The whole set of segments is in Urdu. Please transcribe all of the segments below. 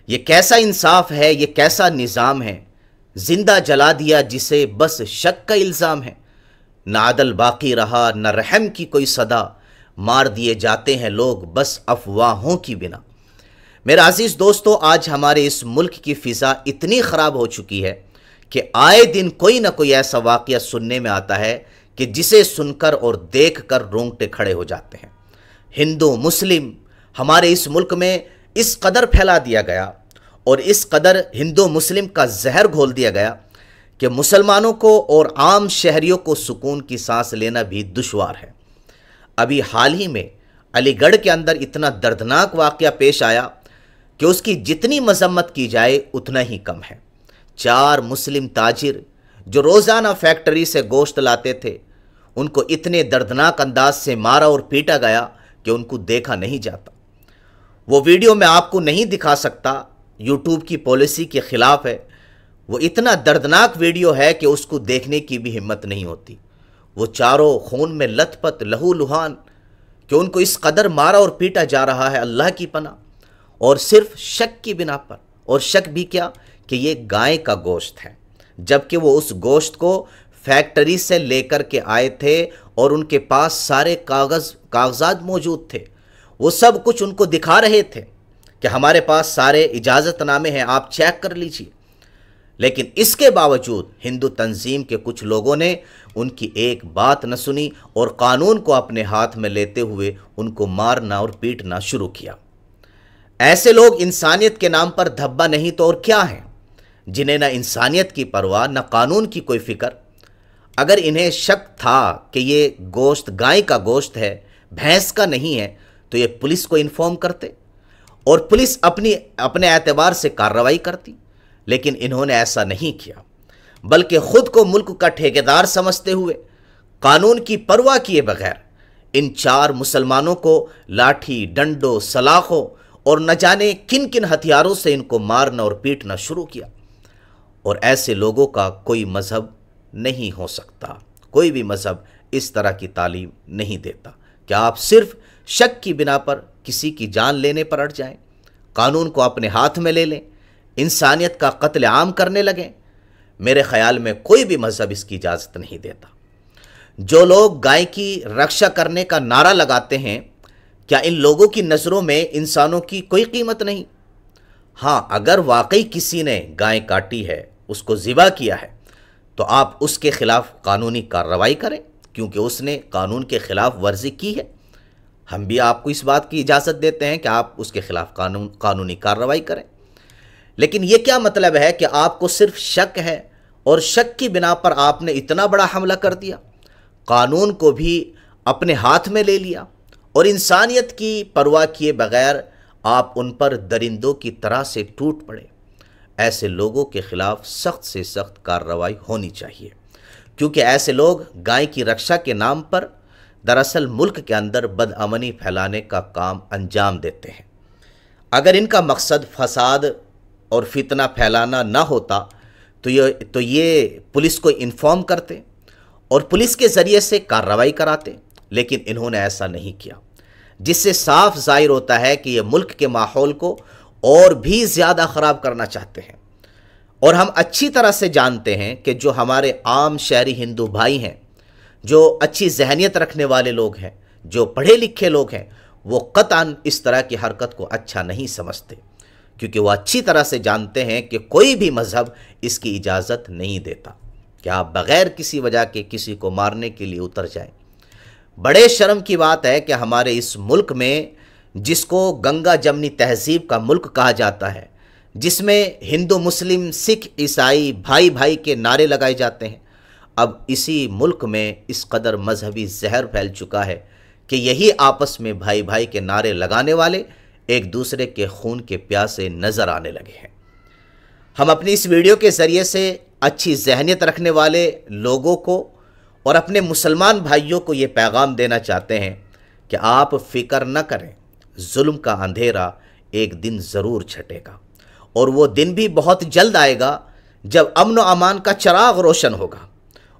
یہ کیسا انصاف ہے، یہ کیسا نظام ہے، زندہ جلا دیا جسے بس شک کا الزام ہے۔ نہ عدل باقی رہا، نہ رحم کی کوئی صدا، مار دیے جاتے ہیں لوگ بس افواہوں کی بنا۔ میرا عزیز دوستو، آج ہمارے اس ملک کی فضا اتنی خراب ہو چکی ہے کہ آئے دن کوئی نہ کوئی ایسا واقعہ سننے میں آتا ہے کہ جسے سن کر اور دیکھ کر رونگٹے کھڑے ہو جاتے ہیں۔ ہندو مسلم ہمارے اس ملک میں اس قدر پھیلا دیا گیا اور اس قدر ہندو مسلم کا زہر گھول دیا گیا کہ مسلمانوں کو اور عام شہریوں کو سکون کی سانس لینا بھی دشوار ہے۔ ابھی حال ہی میں علی گڑھ کے اندر اتنا دردناک واقعہ پیش آیا کہ اس کی جتنی مذمت کی جائے اتنا ہی کم ہے۔ 4 مسلم تاجر جو روزانہ فیکٹری سے گوشت لاتے تھے، ان کو اتنے دردناک انداز سے مارا اور پیٹا گیا کہ ان کو دیکھا نہیں جاتا۔ وہ ویڈیو میں آپ کو نہیں دکھا سکتا، یوٹیوب کی پالیسی کے خلاف ہے۔ وہ اتنا دردناک ویڈیو ہے کہ اس کو دیکھنے کی بھی ہمت نہیں ہوتی۔ وہ چاروں خون میں لت پت لہو لہان کہ ان کو اس قدر مارا اور پیٹا جا رہا ہے، اللہ کی پناہ، اور صرف شک کی بنا پر۔ اور شک بھی کیا کہ یہ گائے کا گوشت ہے، جبکہ وہ اس گوشت کو فیکٹری سے لے کر کے آئے تھے اور ان کے پاس سارے کاغذات موجود تھے۔ وہ سب کچھ ان کو دکھا رہے تھے کہ ہمارے پاس سارے اجازت نامے ہیں، آپ چیک کر لیجئے۔ لیکن اس کے باوجود ہندو تنظیم کے کچھ لوگوں نے ان کی ایک بات نہ سنی اور قانون کو اپنے ہاتھ میں لیتے ہوئے ان کو مارنا اور پیٹنا شروع کیا۔ ایسے لوگ انسانیت کے نام پر دھبا نہیں تو اور کیا ہیں، جنہیں نہ انسانیت کی پرواہ نہ قانون کی کوئی فکر۔ اگر انہیں شک تھا کہ یہ گوشت گائے کا گوشت ہے، بھینس کا نہیں ہے، تو یہ پولیس کو انفارم کرتے اور پولیس اپنے اعتبار سے کارروائی کرتی، لیکن انہوں نے ایسا نہیں کیا، بلکہ خود کو ملک کا ٹھیکیدار سمجھتے ہوئے قانون کی پرواہ کیے بغیر ان 4 مسلمانوں کو لاٹھی ڈنڈوں سلاخوں اور نہ جانے کن کن ہتھیاروں سے ان کو مارنا اور پیٹنا شروع کیا۔ اور ایسے لوگوں کا کوئی مذہب نہیں ہو سکتا، کوئی بھی مذہب اس طرح کی تعلیم نہیں دیتا کہ آپ صرف شک کی بنا پر کسی کی جان لینے پر اڑ جائیں، قانون کو اپنے ہاتھ میں لے لیں، انسانیت کا قتل عام کرنے لگیں۔ میرے خیال میں کوئی بھی مذہب اس کی اجازت نہیں دیتا۔ جو لوگ گائے کی رکشا کرنے کا نعرہ لگاتے ہیں، کیا ان لوگوں کی نظروں میں انسانوں کی کوئی قیمت نہیں؟ ہاں، اگر واقعی کسی نے گائے کاٹی ہے، اس کو ذبح کیا ہے، تو آپ اس کے خلاف قانونی کارروائی کریں، کیونکہ اس نے قانون کے خلاف ورزی کی ہے۔ ہم بھی آپ کو اس بات کی اجازت دیتے ہیں کہ آپ اس کے خلاف قانونی کارروائی کریں۔ لیکن یہ کیا مطلب ہے کہ آپ کو صرف شک ہے اور شک کی بنا پر آپ نے اتنا بڑا حملہ کر دیا، قانون کو بھی اپنے ہاتھ میں لے لیا اور انسانیت کی پرواہ کیے بغیر آپ ان پر درندوں کی طرح سے ٹوٹ پڑے؟ ایسے لوگوں کے خلاف سخت سے سخت کارروائی ہونی چاہیے، کیونکہ ایسے لوگ گائے کی رکشا کے نام پر دراصل ملک کے اندر بدامنی پھیلانے کا کام انجام دیتے ہیں۔ اگر ان کا مقصد فساد اور فتنہ پھیلانا نہ ہوتا تو یہ پولیس کو انفارم کرتے اور پولیس کے ذریعے سے کارروائی کراتے، لیکن انہوں نے ایسا نہیں کیا، جس سے صاف ظاہر ہوتا ہے کہ یہ ملک کے ماحول کو اور بھی زیادہ خراب کرنا چاہتے ہیں۔ اور ہم اچھی طرح سے جانتے ہیں کہ جو ہمارے عام شہری ہندو بھائی ہیں، جو اچھی ذہنیت رکھنے والے لوگ ہیں، جو پڑھے لکھے لوگ ہیں، وہ قطعاً اس طرح کی حرکت کو اچھا نہیں سمجھتے، کیونکہ وہ اچھی طرح سے جانتے ہیں کہ کوئی بھی مذہب اس کی اجازت نہیں دیتا کہ آپ بغیر کسی وجہ کے کسی کو مارنے کے لیے اتر جائیں۔ بڑے شرم کی بات ہے کہ ہمارے اس ملک میں، جس کو گنگا جمنی تہذیب کا ملک کہا جاتا ہے، جس میں ہندو مسلم سکھ عیسائی بھائی بھائی کے نعرے لگائے جاتے ہیں، اب اسی ملک میں اس قدر مذہبی زہر پھیل چکا ہے کہ یہی آپس میں بھائی بھائی کے نعرے لگانے والے ایک دوسرے کے خون کے پیاسے نظر آنے لگے ہیں۔ ہم اپنی اس ویڈیو کے ذریعے سے اچھی ذہنیت رکھنے والے لوگوں کو اور اپنے مسلمان بھائیوں کو یہ پیغام دینا چاہتے ہیں کہ آپ فکر نہ کریں، ظلم کا اندھیرا ایک دن ضرور چھٹے گا، اور وہ دن بھی بہت جلد آئے گا جب امن و امان کا چراغ روشن ہوگا،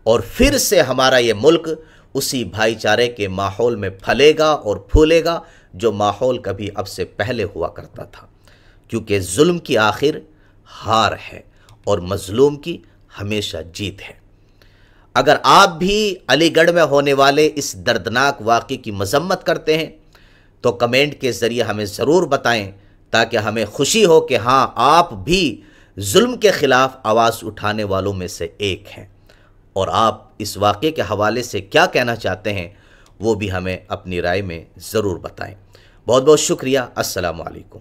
اور پھر سے ہمارا یہ ملک اسی بھائی چارے کے ماحول میں پھلے گا اور پھولے گا جو ماحول کبھی اب سے پہلے ہوا کرتا تھا۔ کیونکہ ظلم کی آخر ہار ہے اور مظلوم کی ہمیشہ جیت ہے۔ اگر آپ بھی علی گڑھ میں ہونے والے اس دردناک واقعے کی مذمت کرتے ہیں تو کمنٹ کے ذریعے ہمیں ضرور بتائیں، تاکہ ہمیں خوشی ہو کہ ہاں آپ بھی ظلم کے خلاف آواز اٹھانے والوں میں سے ایک ہیں، اور آپ اس واقعے کے حوالے سے کیا کہنا چاہتے ہیں وہ بھی ہمیں اپنی رائے میں ضرور بتائیں۔ بہت بہت شکریہ۔ السلام علیکم۔